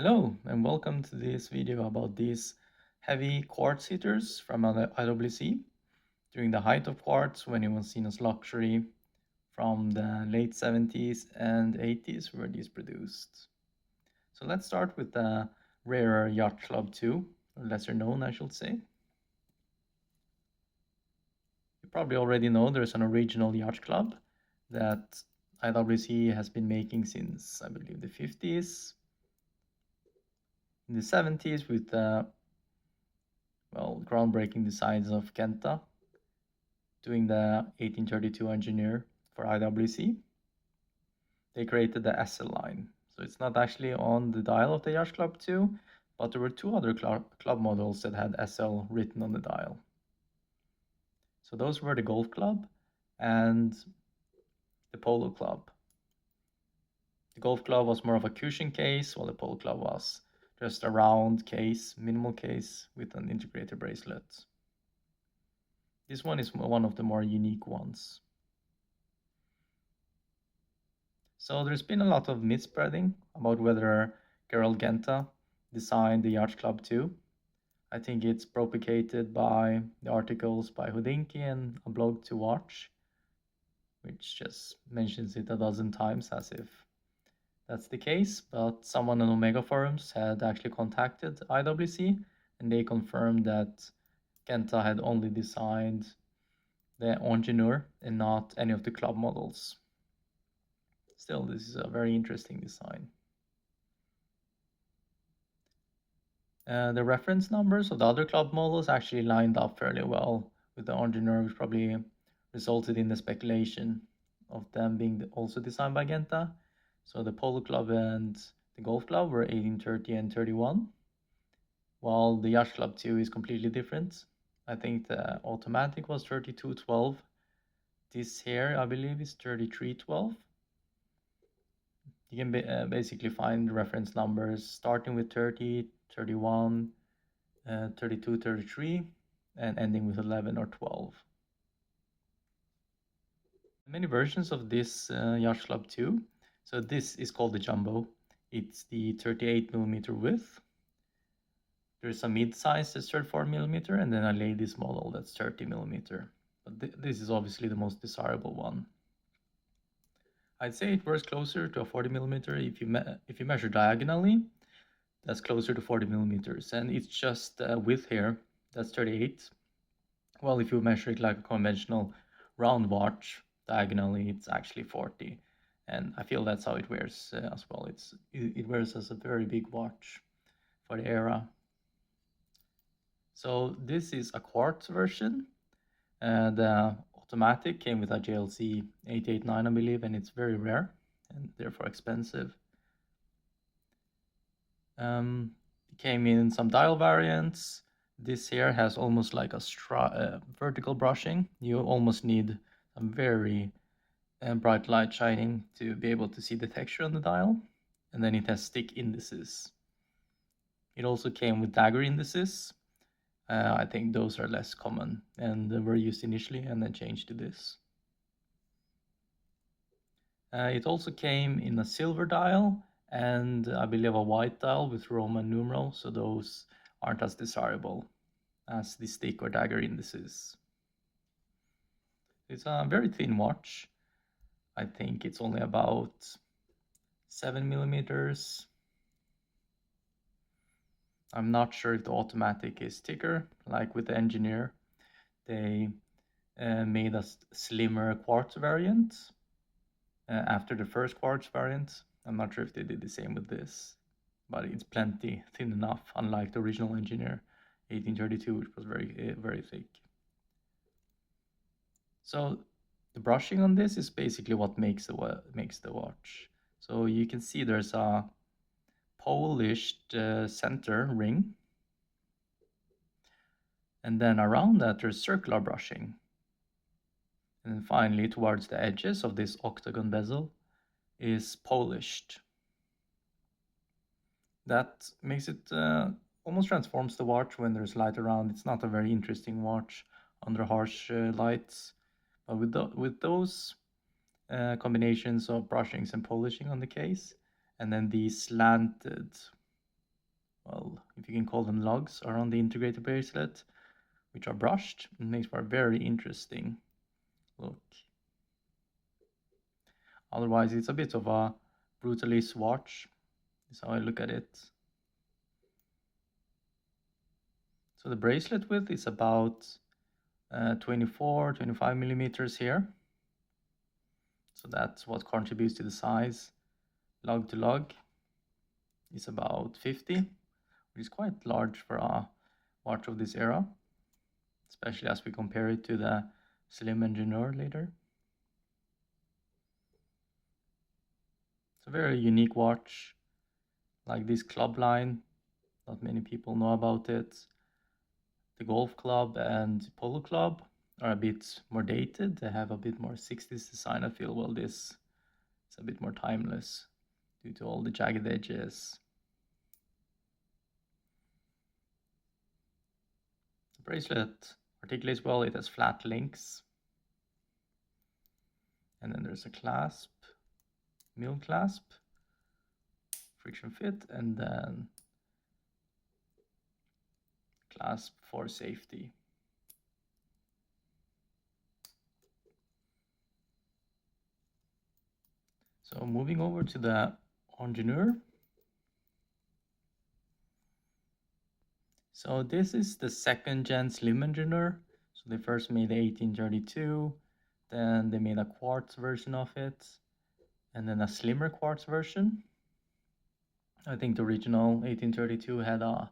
Hello and welcome to this video about these heavy quartz heaters from IWC. During the height of quartz, when it was seen as luxury, from the late 70s and 80s were these produced. So let's start with the rarer Yacht Club II, or lesser known I should say. You probably already know there's an original Yacht Club that IWC has been making since I believe the 50s. In the 70s with groundbreaking designs of Kenta, doing the 1832 Ingenieur for IWC. They created the SL line. So it's not actually on the dial of the Yacht Club II, but there were two other club models that had SL written on the dial. So those were the Golf Club and the Polo Club. The Golf Club was more of a cushion case, while the Polo Club was just a round case, minimal case with an integrated bracelet. This one is one of the more unique ones. So there's been a lot of myth spreading about whether Gerald Genta designed the Yacht Club II. I think it's propagated by the articles by Houdinki and a blog to watch, which just mentions it a dozen times as if that's the case. But someone on Omega forums had actually contacted IWC and they confirmed that Genta had only designed the Ingenieur and not any of the club models. Still, this is a very interesting design. The reference numbers of the other club models actually lined up fairly well with the Ingenieur, which probably resulted in the speculation of them being also designed by Genta. So the Polo Club and the Golf Club were 1830 and 31, while the Yacht Club II is completely different. I think the automatic was 3212. This here, I believe, is 3312. You can basically find reference numbers starting with 30, 31, 32, 33, and ending with 11 or 12. Many versions of this Yacht Club II. So this is called the Jumbo. It's the 38mm width. There's a mid-size that's 34mm, and then a ladies model that's 30mm. But this is obviously the most desirable one. I'd say it works closer to a 40mm if you measure diagonally. That's closer to 40mm, and it's just width here. That's 38. Well, if you measure it like a conventional round watch diagonally, it's actually 40. And I feel that's how it wears as well. It wears as a very big watch for the era. So this is a quartz version. The automatic came with a JLC 889, I believe, and it's very rare and therefore expensive. It came in some dial variants. This here has almost like a vertical brushing. You almost need a very bright light shining to be able to see the texture on the dial. And then it has stick indices. It also came with dagger indices. I think those are less common and were used initially and then changed to this. It also came in a silver dial and I believe a white dial with Roman numerals, so those aren't as desirable as the stick or dagger indices. It's a very thin watch. I think it's only about 7mm. I'm not sure if the automatic is thicker, like with the Ingenieur. They made a slimmer quartz variant after the first quartz variant. I'm not sure if they did the same with this, but it's plenty thin enough, unlike the original Ingenieur 1832, which was very thick. So the brushing on this is basically what makes the watch. So you can see there's a polished center ring, and then around that there's circular brushing, and then finally towards the edges of this octagon bezel is polished. That makes it almost transforms the watch when there's light around. It's not a very interesting watch under harsh lights, but with those combinations of brushings and polishing on the case, and then these slanted well, if you can call them lugs, around the integrated bracelet, which are brushed. It makes for a very interesting look. Otherwise, it's a bit of a brutalist watch. That's how I look at it. So the bracelet width is about 24-25 millimeters here. So that's what contributes to the size. Lug to lug is about 50, which is quite large for a watch of this era, especially as we compare it to the Slim Ingenieur later. It's a very unique watch, like this club line. Not many people know about it. The golf club and polo club are a bit more dated. They have a bit more 60s design, I feel. Well, this is a bit more timeless due to all the jagged edges. The bracelet articulates well. It has flat links. And then there's a clasp, mill clasp, friction fit, and then clasp for safety. So moving over to the Ingenieur. So this is the second gen Slim Ingenieur. So they first made the 1832, then they made a quartz version of it, and then a slimmer quartz version. I think the original 1832 had a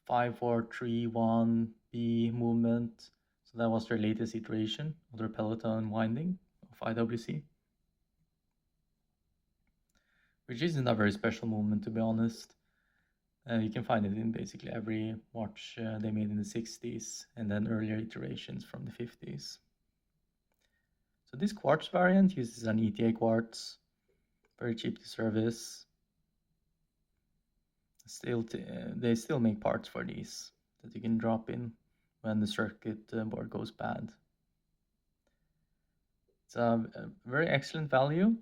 5431B movement. So that was their latest iteration of their peloton winding of IWC. Which isn't a very special movement, to be honest. You can find it in basically every watch they made in the 60s and then earlier iterations from the 50s. So this quartz variant uses an ETA quartz, very cheap to service. They still make parts for these that you can drop in when the circuit board goes bad. It's a very excellent value.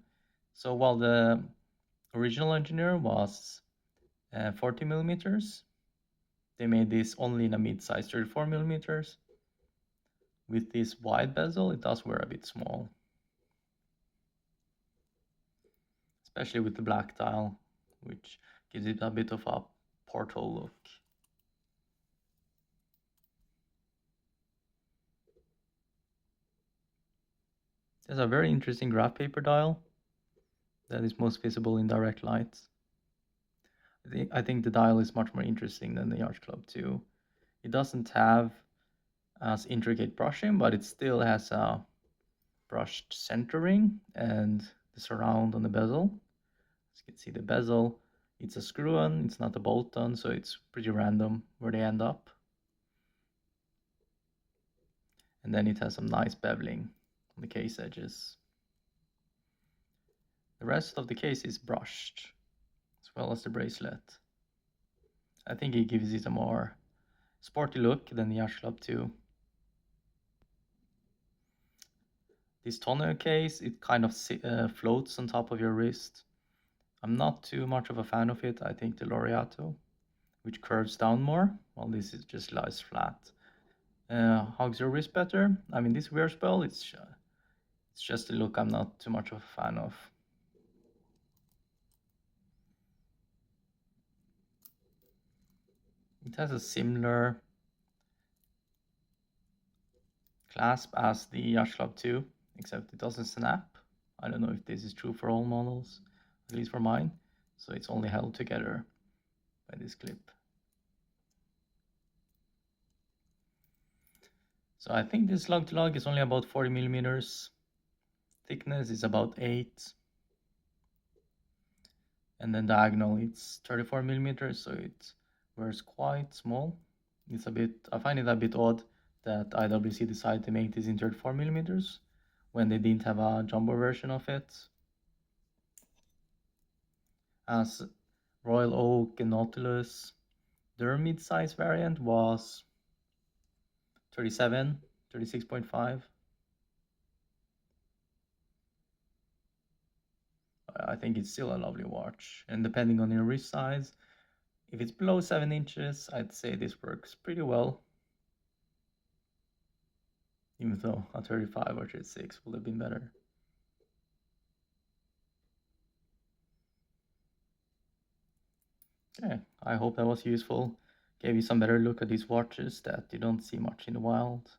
So while the original Ingenieur was 40 millimeters, they made this only in a mid-size 34 millimeters. With this wide bezel, it does wear a bit small, especially with the black dial, which gives it a bit of a porthole look. There's a very interesting graph paper dial that is most visible in direct light. I think the dial is much more interesting than the Yacht Club II. It doesn't have as intricate brushing, but it still has a brushed centering and the surround on the bezel. As you can see, the bezel, it's a screw-on, it's not a bolt-on, so it's pretty random where they end up. And then it has some nice beveling on the case edges. The rest of the case is brushed, as well as the bracelet. I think it gives it a more sporty look than the Yacht Club II. This tonneau case, it kind of floats on top of your wrist. I'm not too much of a fan of it. I think the Laureato, which curves down more, while this is just lies flat, hugs your wrist better. I mean, this wear spell, it's just a look I'm not too much of a fan of. It has a similar clasp as the Yacht Club II, except it doesn't snap. I don't know if this is true for all models, at least for mine. So it's only held together by this clip. So I think this lug to lug is only about 40 millimeters. Thickness is about 8. And then diagonal it's 34 millimeters, so it wears quite small. It's a bit, I find it a bit odd that IWC decided to make this in 34 millimeters when they didn't have a jumbo version of it. As Royal Oak and Nautilus, their mid-size variant was 37, 36.5. I think it's still a lovely watch, and depending on your wrist size, If it's below 7 inches, I'd say this works pretty well. Even though a 35 or 36 would have been better. Okay, I hope that was useful. Gave you some better look at these watches that you don't see much in the wild.